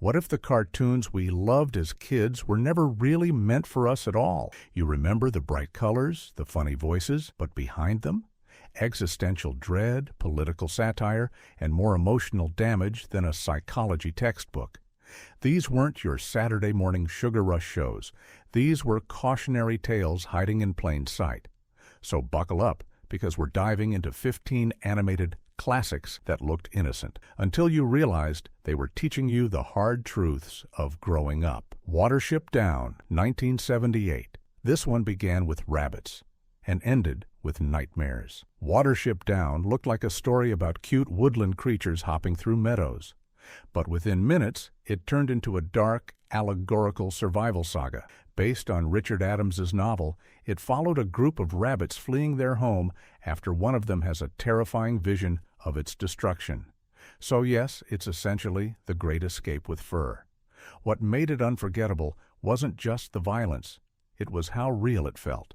What if the cartoons we loved as kids were never really meant for us at all? You remember the bright colors, the funny voices, but behind them? Existential dread, political satire, and more emotional damage than a psychology textbook. These weren't your Saturday morning sugar rush shows. These were cautionary tales hiding in plain sight. So buckle up, because we're diving into 15 animated classics that looked innocent, until you realized they were teaching you the hard truths of growing up. Watership Down, 1978. This one began with rabbits and ended with nightmares. Watership Down looked like a story about cute woodland creatures hopping through meadows. But within minutes, it turned into a dark, allegorical survival saga. Based on Richard Adams's novel, it followed a group of rabbits fleeing their home after one of them has a terrifying vision of its destruction. So yes, it's essentially The Great Escape with fur. What made it unforgettable wasn't just the violence, it was how real it felt.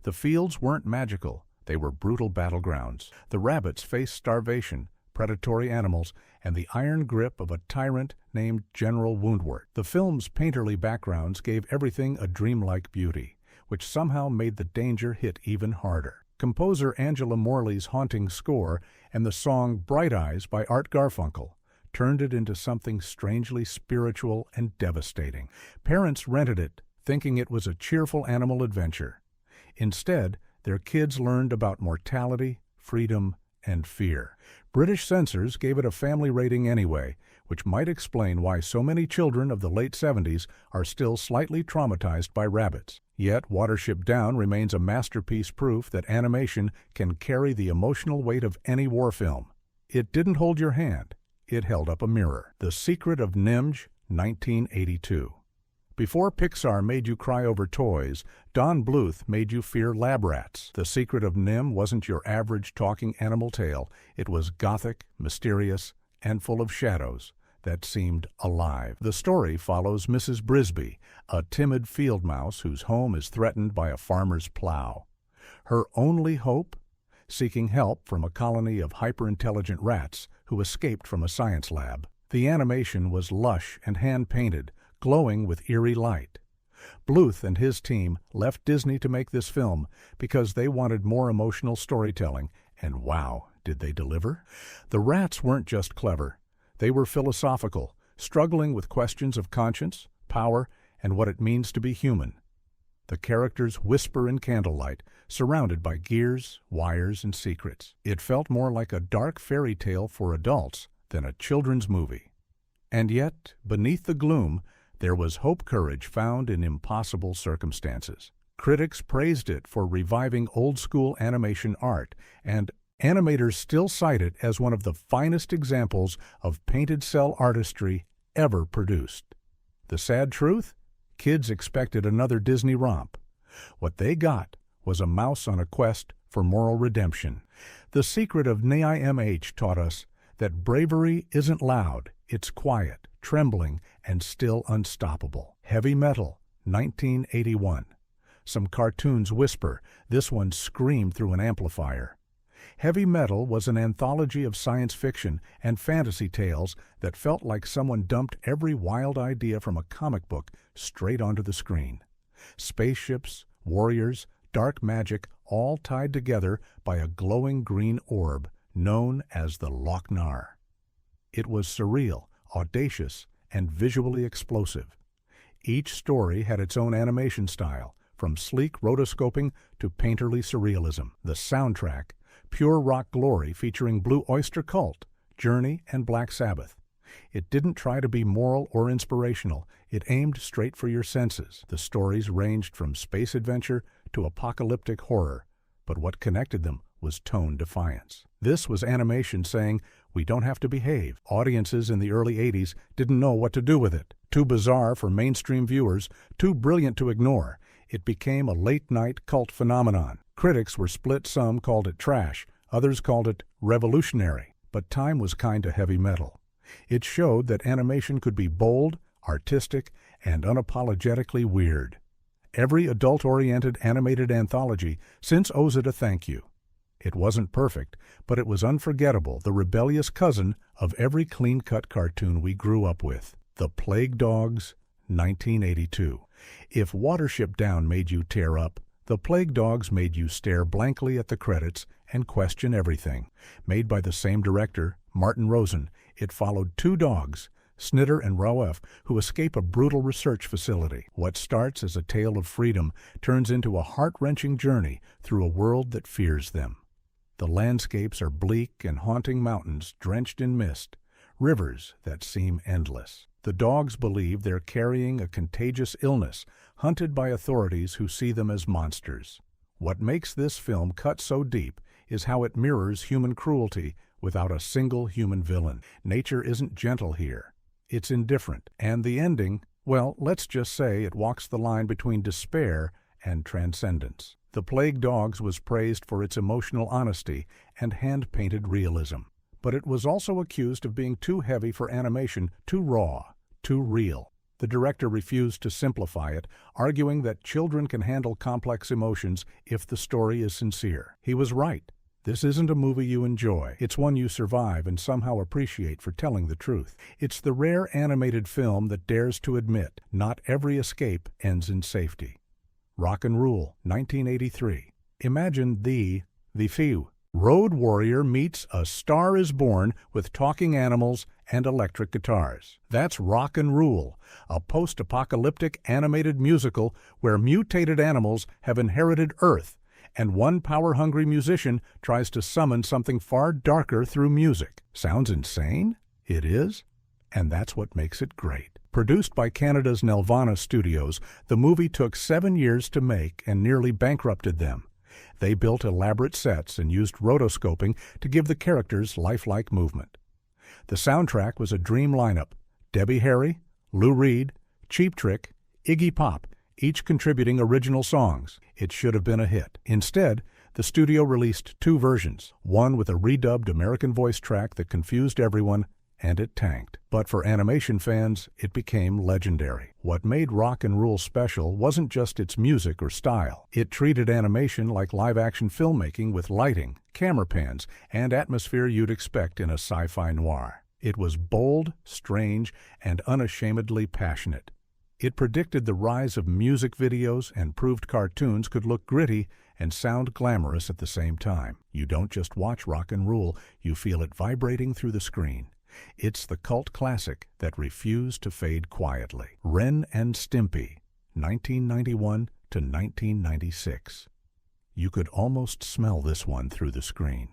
The fields weren't magical, they were brutal battlegrounds. The rabbits faced starvation, predatory animals, and the iron grip of a tyrant named General Woundwort. The film's painterly backgrounds gave everything a dreamlike beauty, which somehow made the danger hit even harder. Composer Angela Morley's haunting score and the song Bright Eyes by Art Garfunkel turned it into something strangely spiritual and devastating. Parents rented it, thinking it was a cheerful animal adventure. Instead, their kids learned about mortality, freedom, and fear. British censors gave it a family rating anyway, which might explain why so many children of the late 70s are still slightly traumatized by rabbits. Yet, Watership Down remains a masterpiece, proof that animation can carry the emotional weight of any war film. It didn't hold your hand, it held up a mirror. The Secret of NIMH, 1982. Before Pixar made you cry over toys, Don Bluth made you fear lab rats. The Secret of NIMH wasn't your average talking animal tale. It was gothic, mysterious, and full of shadows that seemed alive. The story follows Mrs. Brisby, a timid field mouse whose home is threatened by a farmer's plow. Her only hope? Seeking help from a colony of hyper-intelligent rats who escaped from a science lab. The animation was lush and hand-painted, glowing with eerie light. Bluth and his team left Disney to make this film because they wanted more emotional storytelling, and wow, did they deliver? The rats weren't just clever. They were philosophical, struggling with questions of conscience, power, and what it means to be human. The characters whisper in candlelight, surrounded by gears, wires, and secrets. It felt more like a dark fairy tale for adults than a children's movie. And yet, beneath the gloom, there was hope, courage found in impossible circumstances. Critics praised it for reviving old-school animation art, and animators still cite it as one of the finest examples of painted cell artistry ever produced. The sad truth? Kids expected another Disney romp. What they got was a mouse on a quest for moral redemption. The Secret of NIMH taught us that bravery isn't loud, it's quiet, trembling, and still unstoppable. Heavy Metal, 1981. Some cartoons whisper, this one screamed through an amplifier. Heavy Metal was an anthology of science fiction and fantasy tales that felt like someone dumped every wild idea from a comic book straight onto the screen. Spaceships, warriors, dark magic, all tied together by a glowing green orb known as the Lochnar. It was surreal, audacious, and visually explosive. Each story had its own animation style, from sleek rotoscoping to painterly surrealism. The soundtrack, pure rock glory featuring Blue Oyster Cult, Journey, and Black Sabbath. It didn't try to be moral or inspirational, it aimed straight for your senses. The stories ranged from space adventure to apocalyptic horror, but what connected them was tone defiance. This was animation saying, we don't have to behave. Audiences in the early 80s didn't know what to do with it. Too bizarre for mainstream viewers, too brilliant to ignore. It became a late-night cult phenomenon. Critics were split. Some called it trash, others called it revolutionary. But time was kind to Heavy Metal. It showed that animation could be bold, artistic, and unapologetically weird. Every adult-oriented animated anthology since owes it a thank you. It wasn't perfect, but it was unforgettable, the rebellious cousin of every clean-cut cartoon we grew up with. The Plague Dogs, 1982. If Watership Down made you tear up, The Plague Dogs made you stare blankly at the credits and question everything. Made by the same director, Martin Rosen, it followed two dogs, Snitter and Rawef, who escape a brutal research facility. What starts as a tale of freedom turns into a heart-wrenching journey through a world that fears them. The landscapes are bleak and haunting mountains drenched in mist, rivers that seem endless. The dogs believe they're carrying a contagious illness, hunted by authorities who see them as monsters. What makes this film cut so deep is how it mirrors human cruelty without a single human villain. Nature isn't gentle here. It's indifferent. And the ending, well, let's just say it walks the line between despair and transcendence. The Plague Dogs was praised for its emotional honesty and hand-painted realism. But it was also accused of being too heavy for animation, too raw, too real. The director refused to simplify it, arguing that children can handle complex emotions if the story is sincere. He was right. This isn't a movie you enjoy. It's one you survive and somehow appreciate for telling the truth. It's the rare animated film that dares to admit not every escape ends in safety. Rock and Rule, 1983. Imagine the few. Road Warrior meets A Star is Born with talking animals and electric guitars. That's Rock and Rule, a post-apocalyptic animated musical where mutated animals have inherited Earth, and one power-hungry musician tries to summon something far darker through music. Sounds insane? It is, and that's what makes it great. Produced by Canada's Nelvana Studios, the movie took 7 years to make and nearly bankrupted them. They built elaborate sets and used rotoscoping to give the characters lifelike movement. The soundtrack was a dream lineup: Debbie Harry, Lou Reed, Cheap Trick, Iggy Pop, each contributing original songs. It should have been a hit. Instead, the studio released two versions, one with a redubbed American voice track that confused everyone, and it tanked. But for animation fans, it became legendary. What made Rock and Rule special wasn't just its music or style. It treated animation like live-action filmmaking with lighting, camera pans, and atmosphere you'd expect in a sci-fi noir. It was bold, strange, and unashamedly passionate. It predicted the rise of music videos and proved cartoons could look gritty and sound glamorous at the same time. You don't just watch Rock and Rule, you feel it vibrating through the screen. It's the cult classic that refused to fade quietly. Ren and Stimpy, 1991 to 1996. You could almost smell this one through the screen.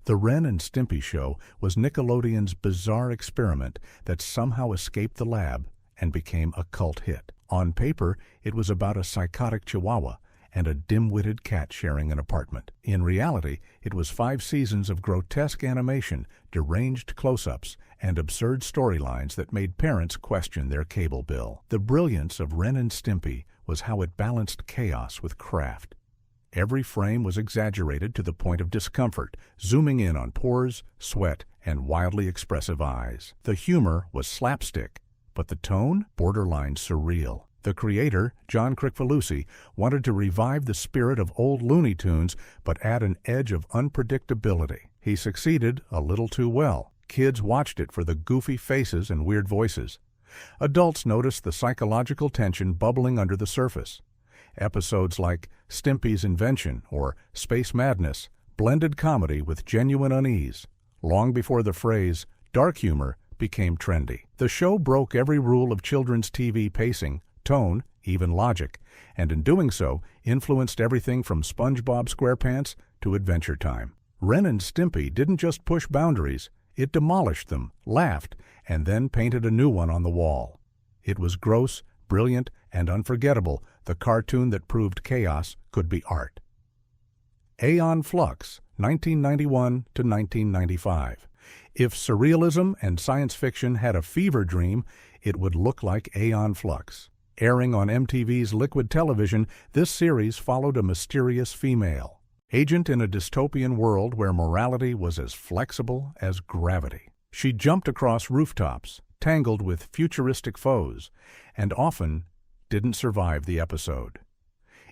The Ren and Stimpy show was Nickelodeon's bizarre experiment that somehow escaped the lab and became a cult hit. On paper, it was about a psychotic chihuahua and a dim-witted cat sharing an apartment. In reality, it was 5 seasons of grotesque animation, deranged close-ups, and absurd storylines that made parents question their cable bill. The brilliance of Ren and Stimpy was how it balanced chaos with craft. Every frame was exaggerated to the point of discomfort, zooming in on pores, sweat, and wildly expressive eyes. The humor was slapstick, but the tone, borderline surreal. The creator, John Kricfalusi, wanted to revive the spirit of old Looney Tunes but add an edge of unpredictability. He succeeded a little too well. Kids watched it for the goofy faces and weird voices. Adults noticed the psychological tension bubbling under the surface. Episodes like Stimpy's Invention or Space Madness blended comedy with genuine unease, long before the phrase dark humor became trendy. The show broke every rule of children's TV pacing, tone, even logic, and in doing so, influenced everything from SpongeBob SquarePants to Adventure Time. Ren and Stimpy didn't just push boundaries, it demolished them, laughed, and then painted a new one on the wall. It was gross, brilliant, and unforgettable, the cartoon that proved chaos could be art. Aeon Flux, 1991 to 1995. If surrealism and science fiction had a fever dream, it would look like Aeon Flux. Airing on MTV's Liquid Television, this series followed a mysterious female, agent in a dystopian world where morality was as flexible as gravity. She jumped across rooftops, tangled with futuristic foes, and often didn't survive the episode.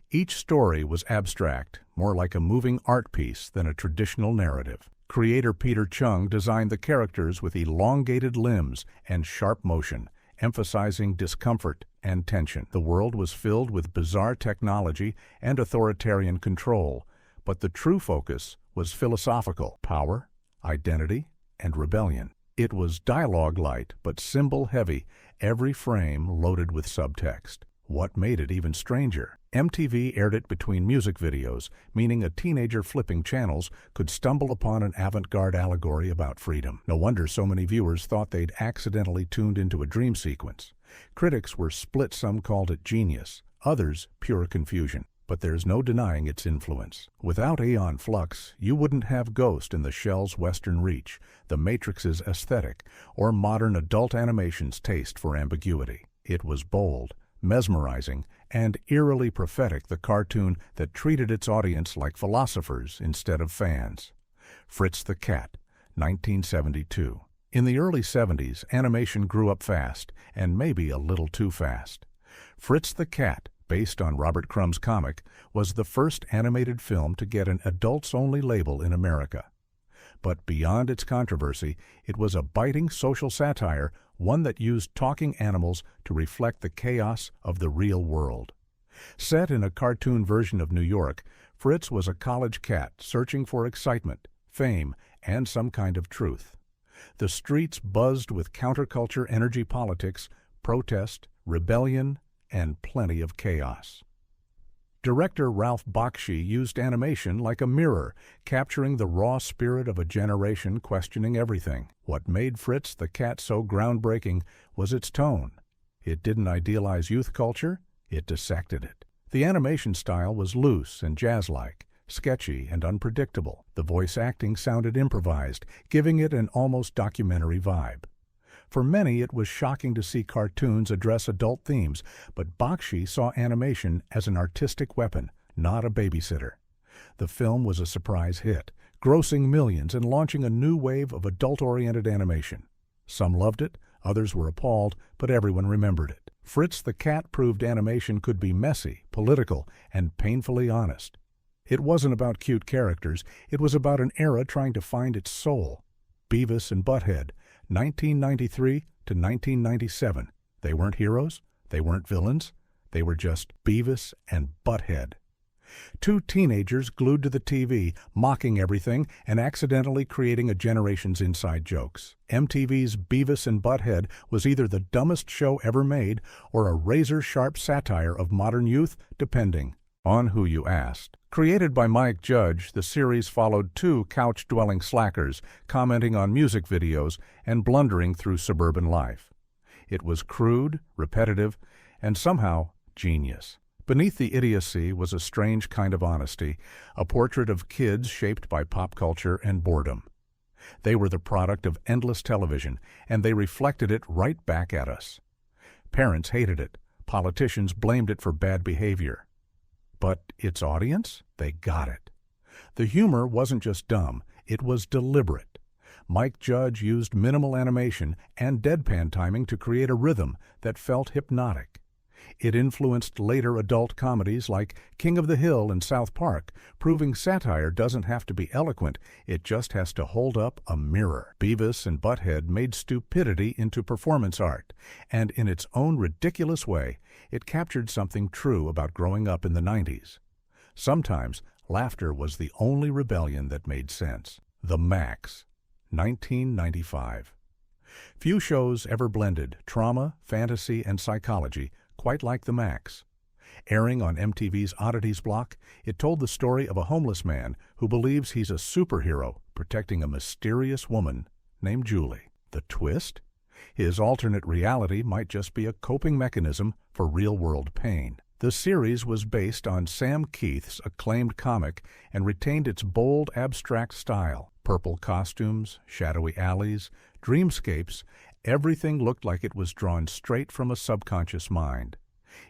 Each story was abstract, more like a moving art piece than a traditional narrative. Creator Peter Chung designed the characters with elongated limbs and sharp motion, emphasizing discomfort and tension. The world was filled with bizarre technology and authoritarian control, but the true focus was philosophical: power, identity, and rebellion. It was dialogue light but symbol heavy, every frame loaded with subtext. What made it even stranger? MTV aired it between music videos, meaning a teenager flipping channels could stumble upon an avant-garde allegory about freedom. No wonder so many viewers thought they'd accidentally tuned into a dream sequence. Critics were split. Some called it genius, others pure confusion. But there's no denying its influence. Without Aeon Flux, you wouldn't have Ghost in the Shell's Western Reach, The Matrix's aesthetic, or modern adult animation's taste for ambiguity. It was bold, mesmerizing, and eerily prophetic, the cartoon that treated its audience like philosophers instead of fans. Fritz the Cat, 1972. In the early 70s, animation grew up fast, and maybe a little too fast. Fritz the Cat, based on Robert Crumb's comic, was the first animated film to get an adults-only label in America. But beyond its controversy, it was a biting social satire, one that used talking animals to reflect the chaos of the real world. Set in a cartoon version of New York, Fritz was a college cat searching for excitement, fame, and some kind of truth. The streets buzzed with counterculture, energy politics, protest, rebellion, and plenty of chaos. Director Ralph Bakshi used animation like a mirror, capturing the raw spirit of a generation questioning everything. What made Fritz the Cat so groundbreaking was its tone. It didn't idealize youth culture, it dissected it. The animation style was loose and jazz-like, sketchy and unpredictable. The voice acting sounded improvised, giving it an almost documentary vibe. For many, it was shocking to see cartoons address adult themes, but Bakshi saw animation as an artistic weapon, not a babysitter. The film was a surprise hit, grossing millions and launching a new wave of adult-oriented animation. Some loved it, others were appalled, but everyone remembered it. Fritz the Cat proved animation could be messy, political, and painfully honest. It wasn't about cute characters, it was about an era trying to find its soul. Beavis and Butt-Head, 1993 to 1997. They weren't heroes, they weren't villains, they were just Beavis and Butt-Head. Two teenagers glued to the TV, mocking everything and accidentally creating a generation's inside jokes. MTV's Beavis and Butt-Head was either the dumbest show ever made or a razor-sharp satire of modern youth, depending on who you asked. Created by Mike Judge, the series followed two couch-dwelling slackers commenting on music videos and blundering through suburban life. It was crude, repetitive, and somehow genius. Beneath the idiocy was a strange kind of honesty, a portrait of kids shaped by pop culture and boredom. They were the product of endless television, and they reflected it right back at us. Parents hated it. Politicians blamed it for bad behavior. But its audience? They got it. The humor wasn't just dumb, it was deliberate. Mike Judge used minimal animation and deadpan timing to create a rhythm that felt hypnotic. It influenced later adult comedies like King of the Hill and South Park, proving satire doesn't have to be eloquent, it just has to hold up a mirror. Beavis and Butt-Head made stupidity into performance art, and in its own ridiculous way, it captured something true about growing up in the 90s. Sometimes, laughter was the only rebellion that made sense. The Maxx, 1995. Few shows ever blended trauma, fantasy, and psychology quite like The Maxx. Airing on MTV's Oddities block, it told the story of a homeless man who believes he's a superhero protecting a mysterious woman named Julie. The twist? His alternate reality might just be a coping mechanism for real-world pain. The series was based on Sam Keith's acclaimed comic and retained its bold, abstract style. Purple costumes, shadowy alleys, dreamscapes, everything looked like it was drawn straight from a subconscious mind.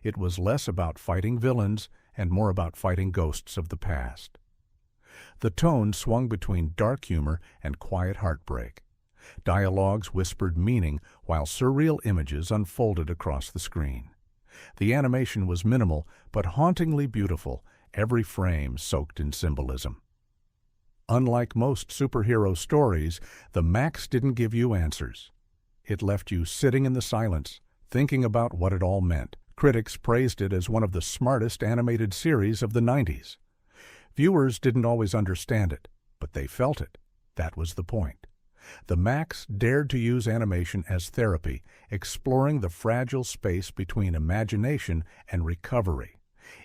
It was less about fighting villains and more about fighting ghosts of the past. The tone swung between dark humor and quiet heartbreak. Dialogues whispered meaning while surreal images unfolded across the screen. The animation was minimal but hauntingly beautiful, every frame soaked in symbolism. Unlike most superhero stories, The Maxx didn't give you answers. It left you sitting in the silence, thinking about what it all meant. Critics praised it as one of the smartest animated series of the 90s. Viewers didn't always understand it, but they felt it. That was the point. The Maxx dared to use animation as therapy, exploring the fragile space between imagination and recovery.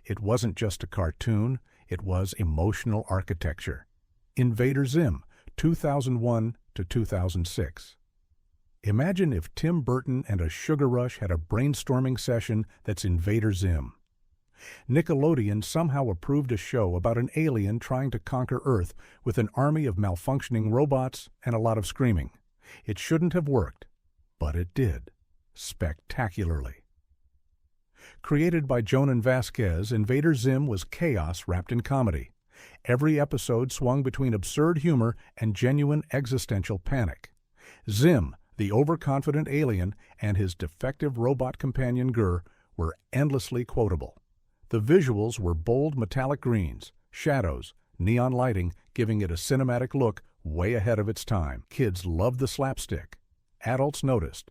It wasn't just a cartoon, it was emotional architecture. Invader Zim, 2001 to 2006. Imagine if Tim Burton and a Sugar Rush had a brainstorming session that's Invader Zim. Nickelodeon somehow approved a show about an alien trying to conquer Earth with an army of malfunctioning robots and a lot of screaming. It shouldn't have worked, but it did. Spectacularly. Created by Jonan Vasquez, Invader Zim was chaos wrapped in comedy. Every episode swung between absurd humor and genuine existential panic. Zim, the overconfident alien, and his defective robot companion Gur were endlessly quotable. The visuals were bold metallic greens, shadows, neon lighting, giving it a cinematic look way ahead of its time. Kids loved the slapstick. Adults noticed.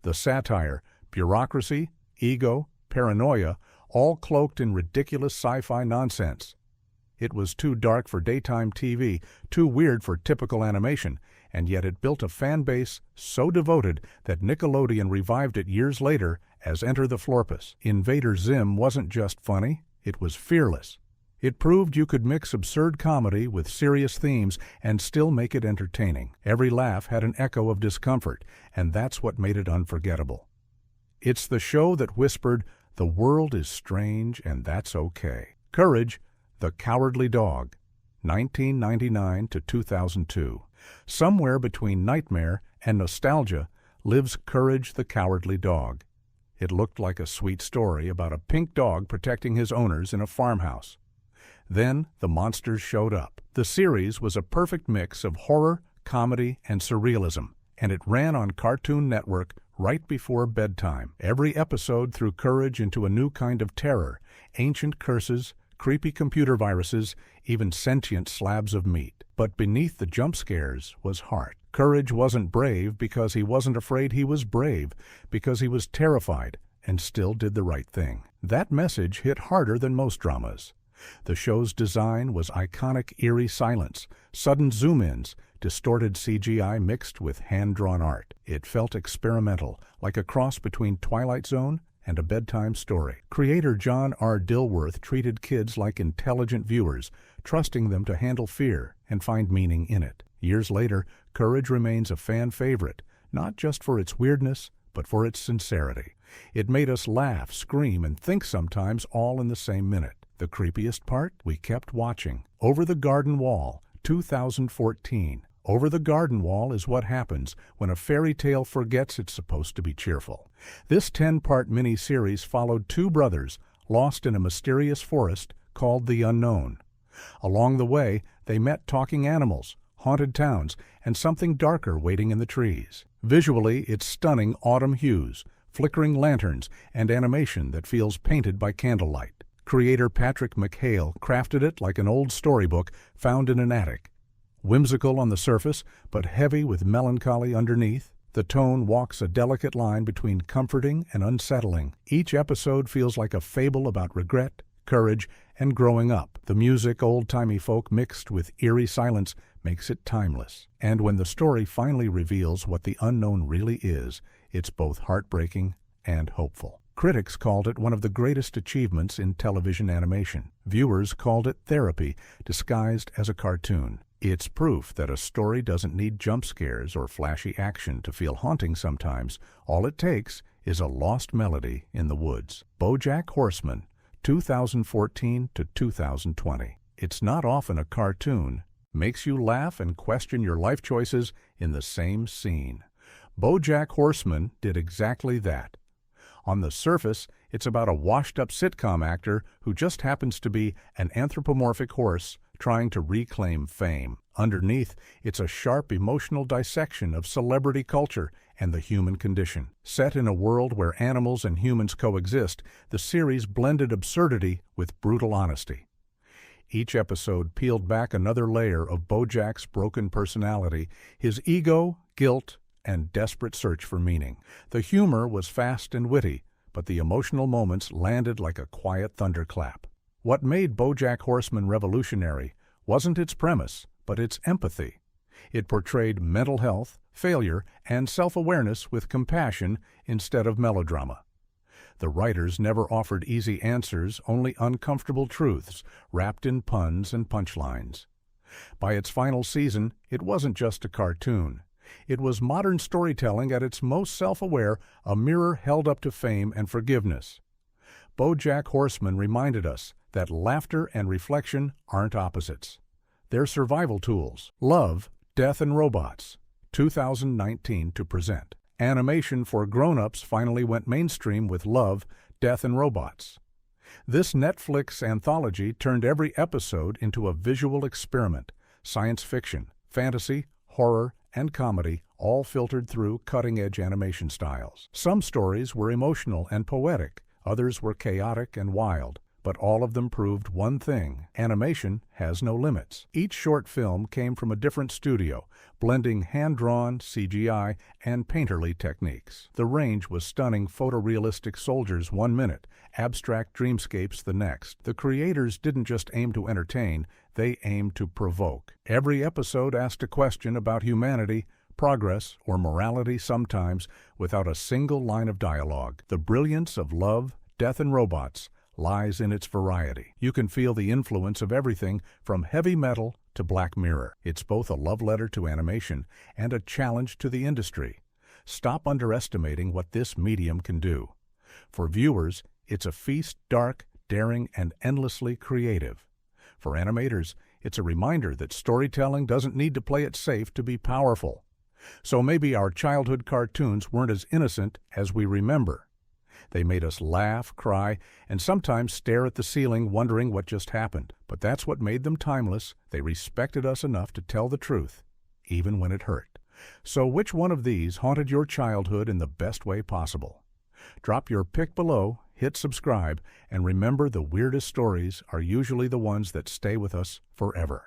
The satire, bureaucracy, ego, paranoia, all cloaked in ridiculous sci-fi nonsense. It was too dark for daytime TV, too weird for typical animation, and yet it built a fan base so devoted that Nickelodeon revived it years later as Enter the Florpus. Invader Zim wasn't just funny, it was fearless. It proved you could mix absurd comedy with serious themes and still make it entertaining. Every laugh had an echo of discomfort, and that's what made it unforgettable. It's the show that whispered, "The world is strange and that's okay." Courage, the Cowardly Dog, 1999 to 2002. Somewhere between nightmare and nostalgia lives Courage the Cowardly Dog. It looked like a sweet story about a pink dog protecting his owners in a farmhouse. Then the monsters showed up. The series was a perfect mix of horror, comedy, and surrealism, and it ran on Cartoon Network right before bedtime. Every episode threw Courage into a new kind of terror, ancient curses, creepy computer viruses, even sentient slabs of meat. But beneath the jump scares was heart. Courage wasn't brave because he wasn't afraid, he was brave because he was terrified and still did the right thing. That message hit harder than most dramas. The show's design was iconic eerie silence, sudden zoom-ins, distorted CGI mixed with hand-drawn art. It felt experimental, like a cross between Twilight Zone and a bedtime story. Creator John R. Dilworth treated kids like intelligent viewers, trusting them to handle fear and find meaning in it. Years later, Courage remains a fan favorite, not just for its weirdness, but for its sincerity. It made us laugh, scream, and think sometimes all in the same minute. The creepiest part? We kept watching. Over the Garden Wall, 2014. Over the Garden Wall is what happens when a fairy tale forgets it's supposed to be cheerful. This 10-part mini-series followed two brothers lost in a mysterious forest called the Unknown. Along the way, they met talking animals, haunted towns, and something darker waiting in the trees. Visually, it's stunning autumn hues, flickering lanterns, and animation that feels painted by candlelight. Creator Patrick McHale crafted it like an old storybook found in an attic. Whimsical on the surface, but heavy with melancholy underneath, the tone walks a delicate line between comforting and unsettling. Each episode feels like a fable about regret, courage, and growing up. The music, old-timey folk mixed with eerie silence, makes it timeless. And when the story finally reveals what the unknown really is, it's both heartbreaking and hopeful. Critics called it one of the greatest achievements in television animation. Viewers called it therapy, disguised as a cartoon. It's proof that a story doesn't need jump scares or flashy action to feel haunting sometimes. All it takes is a lost melody in the woods. Bojack Horseman, 2014 to 2020. It's not often a cartoon makes you laugh and question your life choices in the same scene. Bojack Horseman did exactly that. On the surface, it's about a washed-up sitcom actor who just happens to be an anthropomorphic horse trying to reclaim fame. Underneath, it's a sharp emotional dissection of celebrity culture and the human condition. Set in a world where animals and humans coexist, the series blended absurdity with brutal honesty. Each episode peeled back another layer of Bojack's broken personality, his ego, guilt, and desperate search for meaning. The humor was fast and witty, but the emotional moments landed like a quiet thunderclap. What made Bojack Horseman revolutionary wasn't its premise, but its empathy. It portrayed mental health, failure, and self-awareness with compassion instead of melodrama. The writers never offered easy answers, only uncomfortable truths wrapped in puns and punchlines. By its final season, it wasn't just a cartoon. It was modern storytelling at its most self-aware, a mirror held up to fame and forgiveness. Bojack Horseman reminded us that laughter and reflection aren't opposites. They're survival tools. Love, Death and Robots, 2019 to present. Animation for grown-ups finally went mainstream with Love, Death and Robots. This Netflix anthology turned every episode into a visual experiment, science fiction, fantasy, horror, and comedy, all filtered through cutting-edge animation styles. Some stories were emotional and poetic, others were chaotic and wild, but all of them proved one thing: animation has no limits. Each short film came from a different studio, blending hand-drawn, CGI, and painterly techniques. The range was stunning photorealistic soldiers 1 minute, abstract dreamscapes the next. The creators didn't just aim to entertain, they aimed to provoke. Every episode asked a question about humanity, progress, or morality, sometimes without a single line of dialogue. The brilliance of Love, Death and Robots lies in its variety. You can feel the influence of everything from heavy metal to Black Mirror. It's both a love letter to animation and a challenge to the industry. Stop underestimating what this medium can do. For viewers, it's a feast, dark, daring, and endlessly creative. For animators, it's a reminder that storytelling doesn't need to play it safe to be powerful. So maybe our childhood cartoons weren't as innocent as we remember. They made us laugh, cry, and sometimes stare at the ceiling wondering what just happened. But that's what made them timeless. They respected us enough to tell the truth, even when it hurt. So which one of these haunted your childhood in the best way possible? Drop your pick below, hit subscribe, and remember, the weirdest stories are usually the ones that stay with us forever.